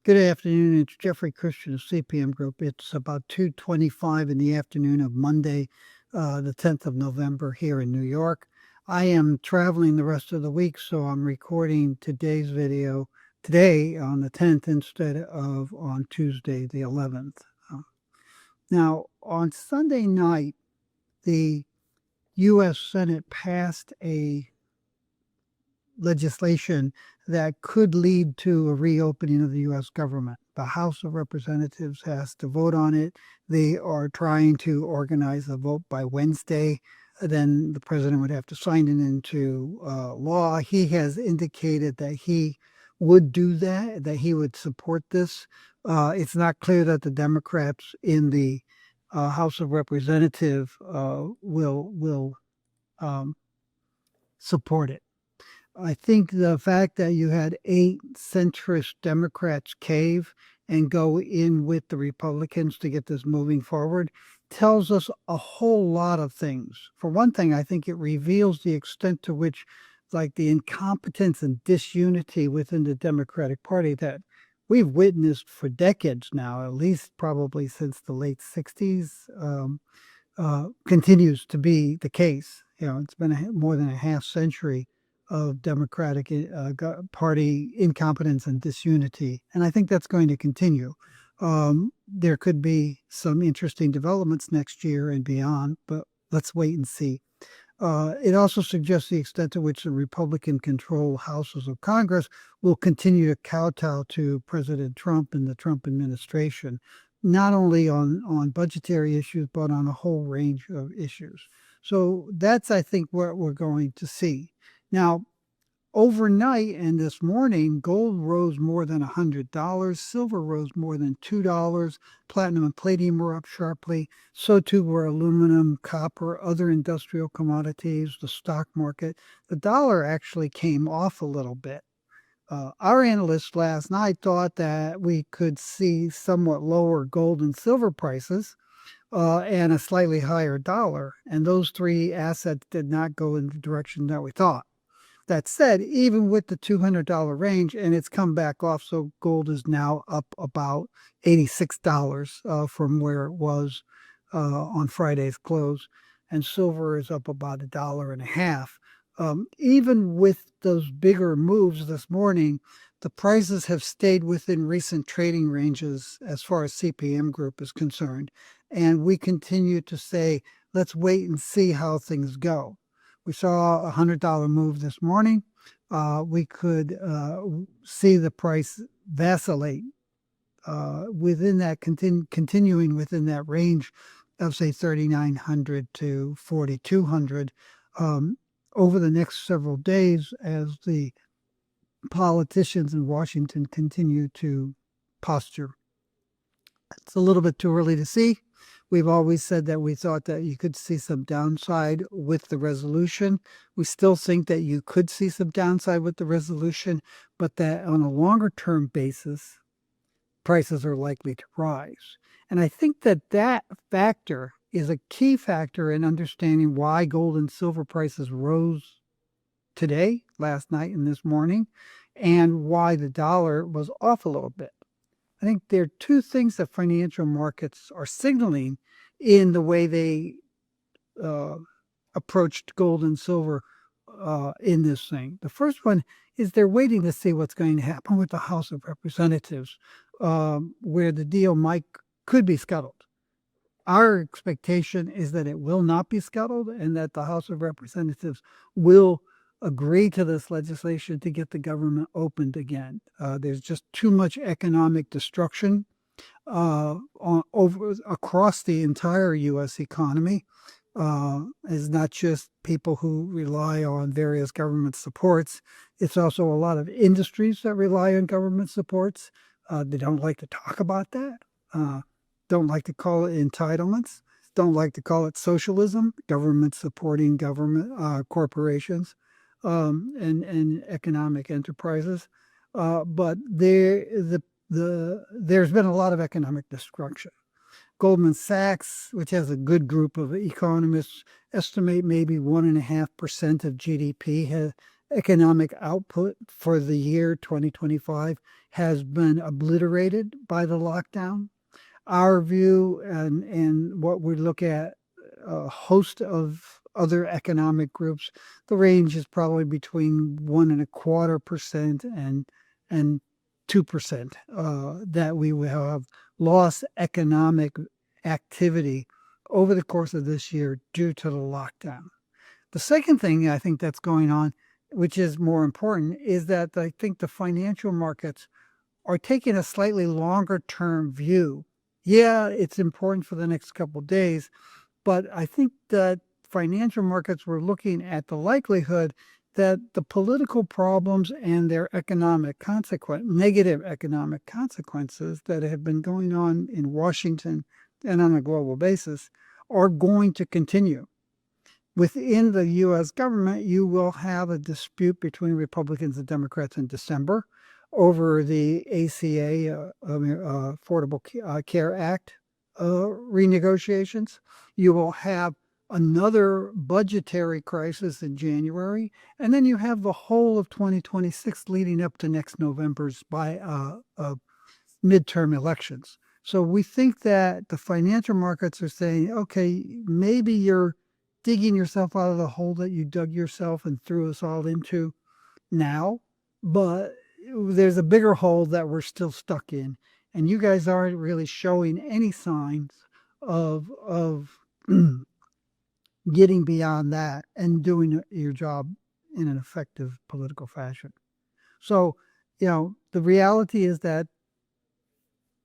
Good afternoon. It's Jeffrey Christian of CPM Group. It's about 2:25 in the afternoon of Monday, the 10th of November here in New York. I am traveling the rest of the week, so I'm recording today's video today on the 10th instead of on Tuesday, the 11th. Now, on Sunday night, the U.S. Senate passed a legislation that could lead to a reopening of the U.S. government. The House of Representatives has to vote on it. They are trying to organize a vote by Wednesday. Then the president would have to sign it into law. He has indicated that he would do that he would support this. It's not clear that the Democrats in the House of Representatives will support it. I think the fact that you had 8 centrist Democrats cave and go in with the Republicans to get this moving forward tells us a whole lot of things. For one thing, I think it reveals the extent to which, like, the incompetence and disunity within the Democratic Party that we've witnessed for decades now, at least probably since the late 60s, continues to be the case. It's been more than a half century of Democratic Party incompetence and disunity. And I think that's going to continue. There could be some interesting developments next year and beyond, but let's wait and see. It also suggests the extent to which the Republican-controlled houses of Congress will continue to kowtow to President Trump and the Trump administration, not only on budgetary issues, but on a whole range of issues. So that's, I think, what we're going to see. Now, overnight and this morning, gold rose more than $100, silver rose more than $2, platinum and palladium were up sharply, so too were aluminum, copper, other industrial commodities, the stock market. The dollar actually came off a little bit. Our analysts last night thought that we could see somewhat lower gold and silver prices and a slightly higher dollar, and those three assets did not go in the direction that we thought. That said, even with the $200 range, and it's come back off, so gold is now up about $86 from where it was on Friday's close, and silver is up about $1.50. Even with those bigger moves this morning, the prices have stayed within recent trading ranges as far as CPM Group is concerned, and we continue to say, let's wait and see how things go. We saw a $100 move this morning. We could see the price vacillate within that, continuing within that range of, say, 3,900 to 4,200 over the next several days as the politicians in Washington continue to posture. It's a little bit too early to see. We've always said that we thought that you could see some downside with the resolution. We still think that you could see some downside with the resolution, but that on a longer term basis, prices are likely to rise. And I think that that factor is a key factor in understanding why gold and silver prices rose today, last night, and this morning, and why the dollar was off a little bit. I think there are two things that financial markets are signaling in the way they approached gold and silver in this thing. The first one is they're waiting to see what's going to happen with the House of Representatives, where the deal could be scuttled. Our expectation is that it will not be scuttled and that the House of Representatives will agree to this legislation to get the government opened again. There's just too much economic destruction across the entire U.S. economy. It's not just people who rely on various government supports. It's also a lot of industries that rely on government supports. They don't like to talk about that. Don't like to call it entitlements. Don't like to call it socialism, government supporting government corporations. And economic enterprises, but there's been a lot of economic destruction. Goldman Sachs, which has a good group of economists, estimate maybe 1.5% of GDP economic output for the year 2025 has been obliterated by the lockdown. Our view and what we look at a host of other economic groups, the range is probably between 1.25% and 2% that we will have lost economic activity over the course of this year due to the lockdown. The second thing I think that's going on, which is more important, is that I think the financial markets are taking a slightly longer term view. Yeah, it's important for the next couple of days, but I think that financial markets were looking at the likelihood that the political problems and their negative economic consequences that have been going on in Washington and on a global basis are going to continue. Within the U.S. government, you will have a dispute between Republicans and Democrats in December over the ACA, Affordable Care Act renegotiations. You will have another budgetary crisis in January, and then you have the whole of 2026 leading up to next November's midterm elections. So we think that the financial markets are saying, okay, maybe you're digging yourself out of the hole that you dug yourself and threw us all into now, but there's a bigger hole that we're still stuck in, and you guys aren't really showing any signs of getting beyond that and doing your job in an effective political fashion. So, the reality is that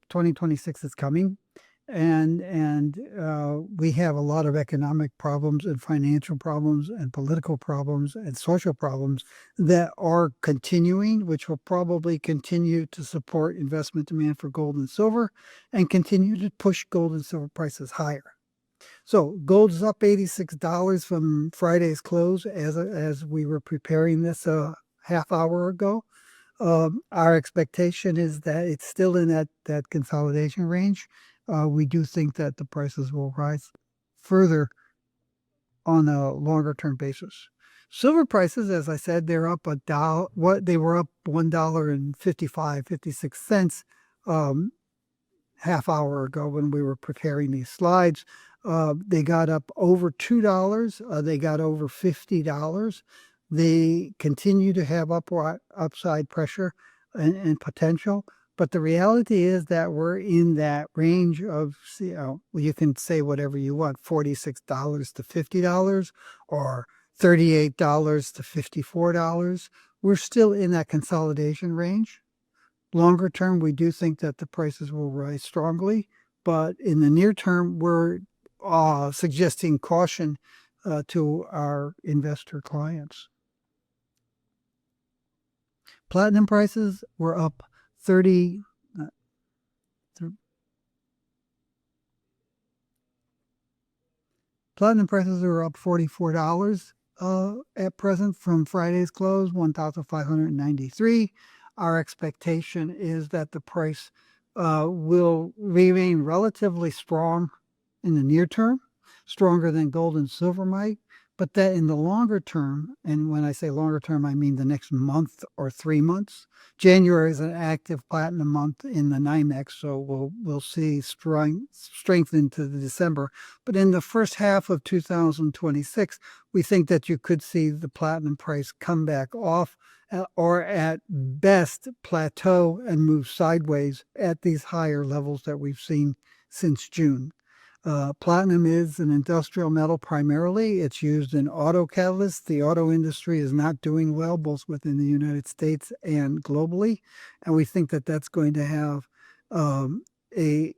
2026 is coming, and we have a lot of economic problems and financial problems and political problems and social problems that are continuing, which will probably continue to support investment demand for gold and silver and continue to push gold and silver prices higher. So gold is up $86 from Friday's close as we were preparing this a half hour ago. Our expectation is that it's still in that consolidation range. We do think that the prices will rise further on a longer term basis. Silver prices, as I said, they're up they were up $1.56 half hour ago when we were preparing these slides. They got up over $2. They got over $50. They continue to have upside pressure and potential. But the reality is that we're in that range of, you can say whatever you want, $46 to $50 or $38 to $54. We're still in that consolidation range. Longer term, we do think that the prices will rise strongly. But in the near term, we're suggesting caution to our investor clients. Platinum prices were up Platinum prices are up $44 at present from Friday's close, $1,593. Our expectation is that the price will remain relatively strong in the near term, stronger than gold and silver might, but that in the longer term, and when I say longer term, I mean the next month or 3 months. January is an active platinum month in the NYMEX, so we'll see strength into the December. But in the first half of 2026, we think that you could see the platinum price come back off or at best plateau and move sideways at these higher levels that we've seen since June. Platinum is an industrial metal primarily. It's used in auto catalysts. The auto industry is not doing well, both within the United States and globally. And we think that that's going to have the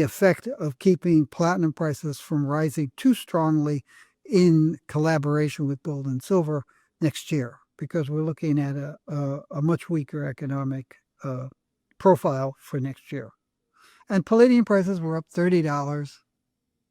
effect of keeping platinum prices from rising too strongly in collaboration with gold and silver next year, because we're looking at a much weaker economic profile for next year. And palladium prices were up $30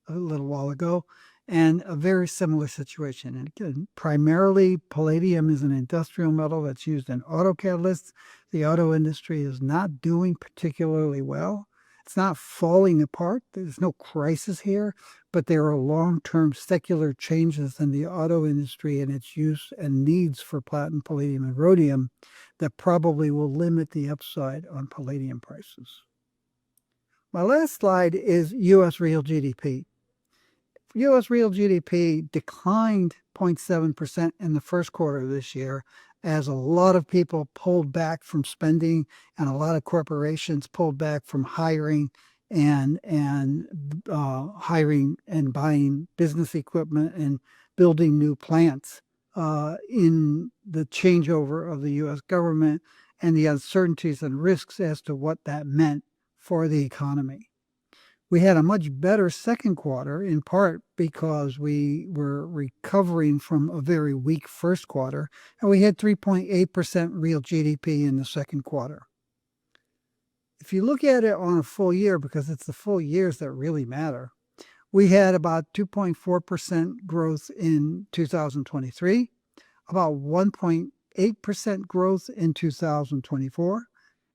a little while ago, and a very similar situation. And again, primarily palladium is an industrial metal that's used in auto catalysts. The auto industry is not doing particularly well, It's not falling apart. There's no crisis here, but there are long-term secular changes in the auto industry and its use and needs for platinum, palladium, and rhodium that probably will limit the upside on palladium prices. My last slide is U.S. real GDP. U.S. real GDP declined 0.7% in the first quarter of this year as a lot of people pulled back from spending and a lot of corporations pulled back from hiring and hiring and buying business equipment and building new plants in the changeover of the U.S. government and the uncertainties and risks as to what that meant for the economy. We had a much better second quarter, in part because we were recovering from a very weak first quarter, and we had 3.8% real GDP in the second quarter. If you look at it on a full year, because it's the full years that really matter, we had about 2.4% growth in 2023, about 1.8% growth in 2024.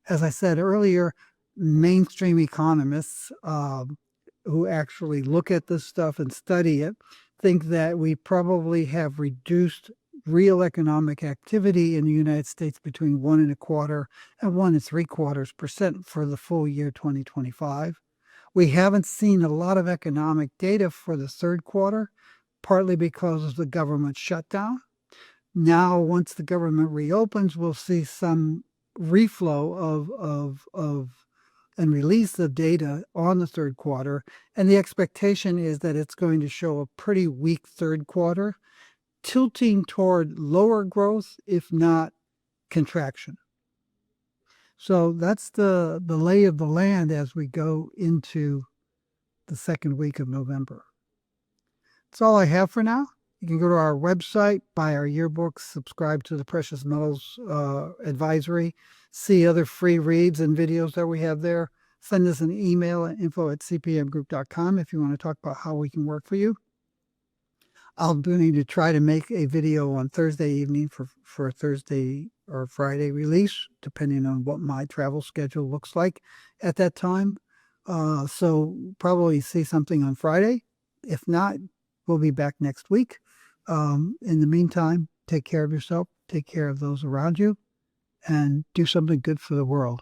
As I said earlier, mainstream economists who actually look at this stuff and study it think that we probably have reduced real economic activity in the United States between 1.25% and 1.75% for the full year 2025. We haven't seen a lot of economic data for the third quarter, partly because of the government shutdown. Now, once the government reopens, we'll see some reflow of and release of data on the third quarter, and the expectation is that it's going to show a pretty weak third quarter, tilting toward lower growth, if not contraction. So that's the lay of the land as we go into the second week of November. That's all I have for now. You can go to our website, buy our yearbooks, subscribe to the Precious Metals Advisory, see other free reads and videos that we have there. Send us an email at info@cpmgroup.com if you want to talk about how we can work for you. I'll need to try to make a video on Thursday evening for a Thursday or Friday release, depending on what my travel schedule looks like at that time. So probably see something on Friday. If not, we'll be back next week. In the meantime, take care of yourself, take care of those around you, and do something good for the world.